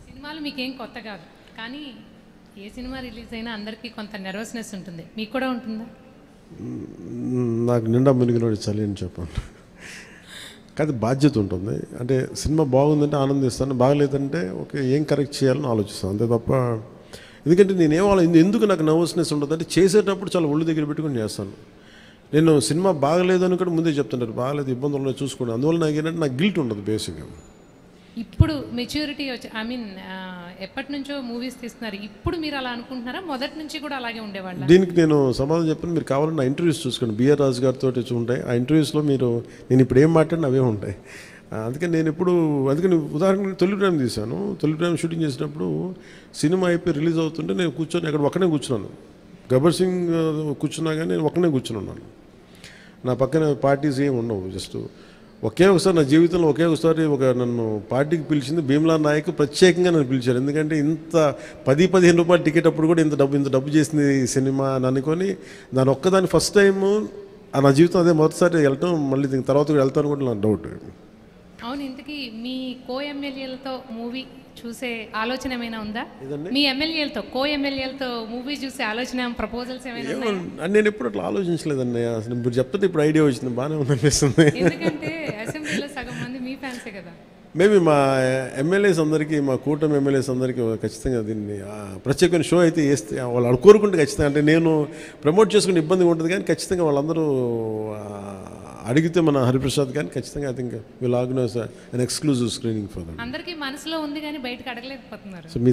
సినిమాలు మీకేం కొత్త కాదు, కానీ ఏ సినిమా రిలీజ్ అయినా అందరికీ కొంత నెర్వస్నెస్ ఉంటుంది. మీకు కూడా ఉంటుందా? నాకు నిండా మునిగినోడు చలి అని చెప్పండి. కానీ బాధ్యత ఉంటుంది. అంటే సినిమా బాగుందంటే ఆనందిస్తాను, బాగలేదంటే ఓకే ఏం కరెక్ట్ చేయాలని ఆలోచిస్తాను, అంతే తప్ప. ఎందుకంటే ఎందుకు నాకు నర్వస్నెస్ ఉంటుంది అంటే చేసేటప్పుడు చాలా ఒళ్ళు దగ్గర పెట్టుకుని చేస్తాను. నేను సినిమా బాగలేదని కూడా ముందే చెప్తుంటారు, బాగలేదు ఇబ్బందులు ఉన్నాయి చూసుకోండి. అందువల్ల నాకు ఏంటంటే నాకు గిల్ట్ ఉండదు బేసిక్గా. ఇప్పుడు మెచ్యూరిటీ వచ్చి ఎప్పటి నుంచో మూవీస్ తీస్తున్నారు, ఇప్పుడు మీరు అలా అనుకుంటున్నారా? మొదటి నుంచి కూడా అలాగే ఉండేవాళ్ళ? దీనికి నేను సమాధానం చెప్పాను. మీరు కావాలని నా ఇంటర్వ్యూస్ చూసుకోండి, బిఆర్ రాజు గారితో ఉంటాయి. ఆ ఇంటర్వ్యూస్లో నేను ఇప్పుడు ఏం మాట్లాడినా అవే ఉంటాయి. అందుకని అందుకని ఉదాహరణకు తొలి ప్రేమ తీశాను. తొలి ప్రేమ షూటింగ్ చేసినప్పుడు సినిమా అయిపోయి రిలీజ్ అవుతుంటే నేను కూర్చొని అక్కడ ఒక్కనే కూర్చున్నాను. గబ్బర్ సింగ్ కూర్చున్నా కానీ నేను ఒక్కనే కూర్చుని ఉన్నాను. నా పక్కన పార్టీస్ ఏమి ఉండవు. జస్ట్ ఒకసారి నా జీవితంలో ఒకసారి నన్ను పార్టీకి పిలిచింది భీమ్లా నాయక్. ప్రత్యేకంగా నన్ను పిలిచారు. ఎందుకంటే ఇంత 10-15 రూపాయలు టికెట్ అప్పుడు కూడా ఇంత డబ్బు చేసింది సినిమా అని అనుకొని దాని ఒక్కదాని ఫస్ట్ టైము నా జీవితం అదే మొదటిసారి వెళ్ళటం. మళ్ళీ దీని తర్వాత కూడా వెళ్తాను కూడా నాకు డౌట్. అవును, ఇంతకీ మీ ఎమ్మెల్యేలతో మూవీ చూసే ఆలోచన ఏమైనా ఉందా? మీ ఎమ్మెల్యేలతో మూవీ చూసే ఆలోచన, ప్రపోజల్స్ ఏమైనా ఉన్నాయా? నేను ఎప్పుడు అట్లా ఆలోచించలేదండి. అసలు మీరు చెప్తే ఇప్పుడు ఐడియా వచ్చింది, బాగానే ఉందనిపిస్తుంది. ఎందుకంటే అసెంబ్లీలో సగం మంది మీ ఫ్యాన్సే కదా. మేబీ మా ఎమ్మెల్యేస్ అందరికీ, మా కూటమి ఎమ్మెల్యేస్ అందరికీ ఖచ్చితంగా దీన్ని ప్రత్యేకమైన షో అయితే వేస్తే వాళ్ళు కోరుకుంటే ఖచ్చితంగా, అంటే నేను ప్రమోట్ చేసుకునే ఇబ్బందిగా ఉంటుంది కానీ ఖచ్చితంగా వాళ్ళందరూ అడిగితే మన హరిప్రసాద్ కానీ ఖచ్చితంగా I think will organise an exclusive screening for them. అందరికీ మనసులో ఉంది కానీ బయటకు అడగలేకపోతున్నారు. సో మీ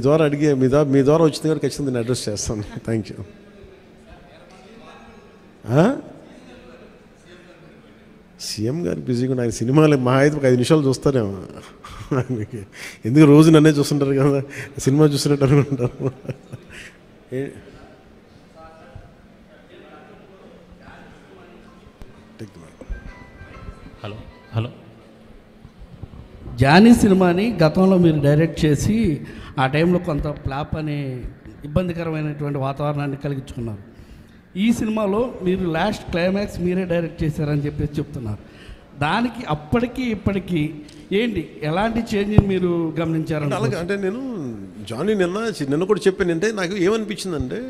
ద్వారా వచ్చింది కూడా ఖచ్చితంగా నేను అడ్రస్ చేస్తాను. Thank you. సీఎం గారు బిజీగా ఆయన సినిమాలు మా అయితే ఒక 5 నిమిషాలు చూస్తారేమో. ఎందుకు రోజు నన్నే చూస్తుంటారు కదా, సినిమా చూసినట్టు అనుకుంటారు. హలో జానీ సినిమాని గతంలో మీరు డైరెక్ట్ చేసి ఆ టైంలో కొంత ఫ్లాప్ అనే ఇబ్బందికరమైనటువంటి వాతావరణాన్ని కలిగించుకున్నారు. ఈ సినిమాలో మీరు లాస్ట్ క్లైమాక్స్ మీరే డైరెక్ట్ చేశారని చెప్పేసి చెప్తున్నారు. దానికి అప్పటికి ఇప్పటికీ ఏంటి, ఎలాంటి చేంజ్ని మీరు గమనించారంటే? అలాగే అంటే నేను జానీ నిన్న కూడా చెప్పాను. అంటే నాకు ఏమనిపించిందంటే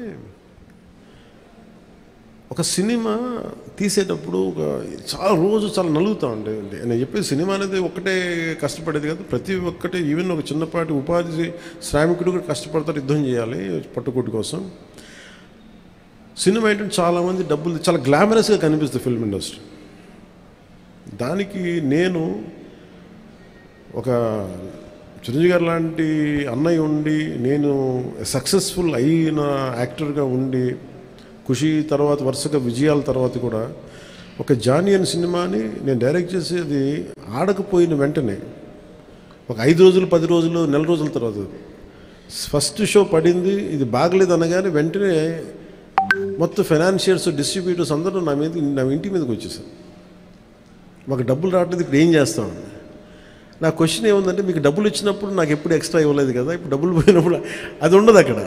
ఒక సినిమా తీసేటప్పుడు చాలా నలుగుతూ ఉండే. నేను చెప్పేది సినిమా అనేది ఒక్కటే కష్టపడేది కాదు, ప్రతి ఒక్కటే. ఈవెన్ ఒక చిన్నపాటి ఉపాధి శ్రామికుడు కూడా కష్టపడతారు, యుద్ధం చేయాలి పట్టుకోటి కోసం. సినిమా ఏంటంటే చాలామంది డబ్బులు చాలా గ్లామరస్గా కనిపిస్తుంది ఫిల్మ్ ఇండస్ట్రీ. దానికి నేను ఒక చిరంజీవి గారు లాంటి అన్నయ్య ఉండి, నేను సక్సెస్ఫుల్ అయిన యాక్టర్గా ఉండి, ఖుషి తర్వాత వరుసగా విజయాల తర్వాత కూడా ఒక జానీ అనే సినిమాని నేను డైరెక్ట్ చేసేది ఆడకపోయిన వెంటనే ఒక 5 రోజులు 10 రోజులు నెల రోజుల తర్వాత ఫస్ట్ షో పడింది, ఇది బాగలేదు అనగానే వెంటనే మొత్తం ఫైనాన్షియర్స్ డిస్ట్రిబ్యూటర్స్ అందరూ నా ఇంటి మీదకి వచ్చేసారు. మాకు డబ్బులు రావట్లేదు, ఇప్పుడు ఏం చేస్తామండి. నా క్వశ్చన్ ఏముందంటే, మీకు డబ్బులు ఇచ్చినప్పుడు నాకు ఎప్పుడు ఎక్స్ట్రా ఇవ్వలేదు కదా, ఇప్పుడు డబ్బులు పోయినప్పుడు అది ఉండదు అక్కడ.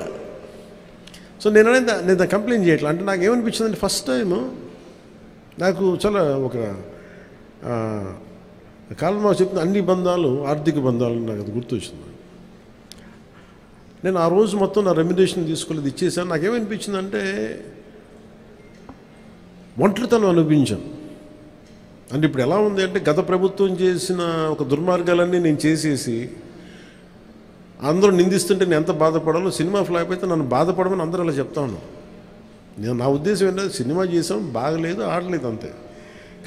సో నేను కంప్లైంట్ చేయట్లా. అంటే నాకు ఏమనిపించిందంటే, ఫస్ట్ టైము నాకు చాలా ఒక కాలంలో చెప్పిన అన్ని బంధాలు ఆర్థిక బంధాలు నాకు అది గుర్తొచ్చింది. నేను ఆ రోజు మొత్తం నా రెమ్యునరేషన్ తీసుకోలేదు, ఇచ్చేసాను. నాకేమనిపించిందంటే ఒంటరితనం అనిపించాను. అంటే ఇప్పుడు ఎలా ఉంది అంటే, గత ప్రభుత్వం చేసిన ఒక దుర్మార్గాలన్నీ నేను చేసేసి అందరూ నిందిస్తుంటే నేను ఎంత బాధపడాలో, సినిమా ఫ్లాప్ అయితే నన్ను బాధపడమని అందరూ అలా చెప్తా ఉన్నాను. నా ఉద్దేశం ఏంటంటే, సినిమా చేసాం, బాగలేదు, ఆడలేదు అంతే.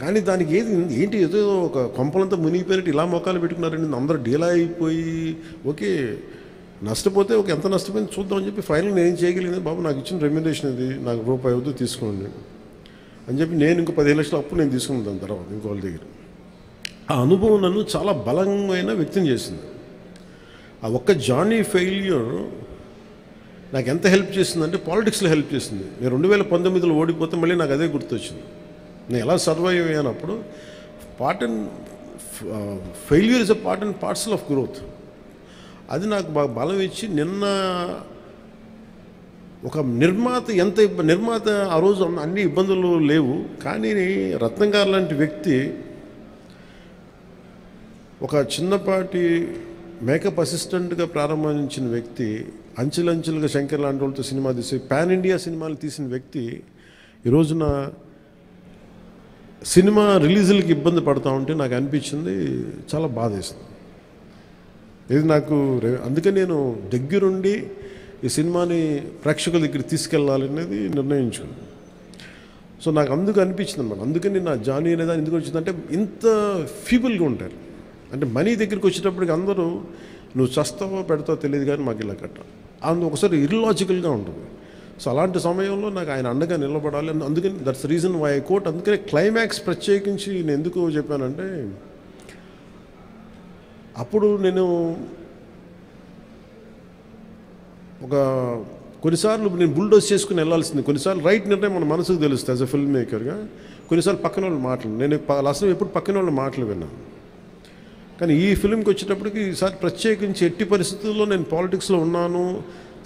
కానీ దానికి ఏంటి ఏదో ఒక కొంపలంతా మునిగిపోయినట్టు ఇలా మొక్కలు పెట్టుకున్నారండి. అందరూ డీలా అయిపోయి ఓకే నష్టపోతే ఎంత నష్టపోయింది చూద్దామని చెప్పి ఫైనల్ నేను ఏం చేయగలిగింది, బాబు నాకు ఇచ్చిన రెమ్యునరేషన్ ఇది, నాకు రూపాయి వద్దు తీసుకోండి అని చెప్పి నేను ఇంకో 15 లక్షల అప్పు నేను తీసుకున్నాను. దాని తర్వాత ఇంకోళ్ళ దగ్గర ఆ అనుభవం నన్ను చాలా బలమైన వ్యక్తం చేసింది. ఆ ఒక్క జానీ ఫెయిల్యూర్ నాకు ఎంత హెల్ప్ చేసిందంటే, పాలిటిక్స్లో హెల్ప్ చేసింది. నేను 2019లో ఓడిపోతే మళ్ళీ నాకు అదే గుర్తొచ్చింది. నేను ఎలా సర్వైవ్ అయ్యానప్పుడు failure is a part and parcel of growth. అది నాకు బాగా బలం ఇచ్చి, నిన్న ఒక నిర్మాత ఆ రోజు అన్ని ఇబ్బందులు లేవు, కానీ రత్నం గారు లాంటి వ్యక్తి ఒక చిన్నపాటి మేకప్ అసిస్టెంట్గా ప్రారంభించిన వ్యక్తి, అంచెలంచెలుగా శంకర్ లాంటి వాళ్ళతో సినిమా తీసి పాన్ ఇండియా సినిమాలు తీసిన వ్యక్తి ఈ రోజున సినిమా రిలీజులకి ఇబ్బంది పడతా ఉంటే నాకు అనిపించింది చాలా బాధేస్తుంది. ఇది నాకు అందుకని నేను దగ్గరుండి ఈ సినిమాని ప్రేక్షకుల దగ్గరికి తీసుకెళ్ళాలనేది నిర్ణయించుకున్నాను. సో నాకు అందుకు అనిపించింది అన్నమాట. అందుకని నా జానీ అనేది ఎందుకు వచ్చిందంటే ఇంత ఫీబుల్గా ఉంటారు. అంటే మనీ దగ్గరికి వచ్చేటప్పటికి అందరూ నువ్వు చస్తావో పెడతావో తెలియదు కానీ మాకు ఇలా కట్ట అందు ఒకసారి ఇర్లాజికల్గా ఉంటుంది. సో అలాంటి సమయంలో నాకు ఆయన అండగా నిలబడాలి. అందుకని that's reason why I quote. అందుకని క్లైమాక్స్ ప్రత్యేకించి నేను ఎందుకు చెప్పానంటే అప్పుడు నేను కొన్నిసార్లు నేను బుల్డోజ్ చేసుకుని వెళ్ళాల్సింది, కొన్నిసార్లు రైట్ నిర్ణయం మన మనసుకు తెలుస్తుంది యాజ్ అ ఫిల్మ్ మేకర్గా. కొన్నిసార్లు పక్కన వాళ్ళు మాటలు నేను అసలు ఎప్పుడు పక్కన వాళ్ళ మాటలు విన్నాను. కానీ ఈ ఫిల్మ్కి వచ్చేటప్పటికి ఈసారి ప్రత్యేకించి ఎట్టి పరిస్థితుల్లో నేను పాలిటిక్స్లో ఉన్నాను,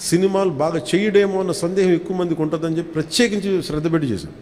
సినిమాలు బాగా చేయడేమో అన్న సందేహం ఎక్కువ మందికి ఉంటుందని చెప్పి ప్రత్యేకించి శ్రద్ధ పెట్టి చేశాను.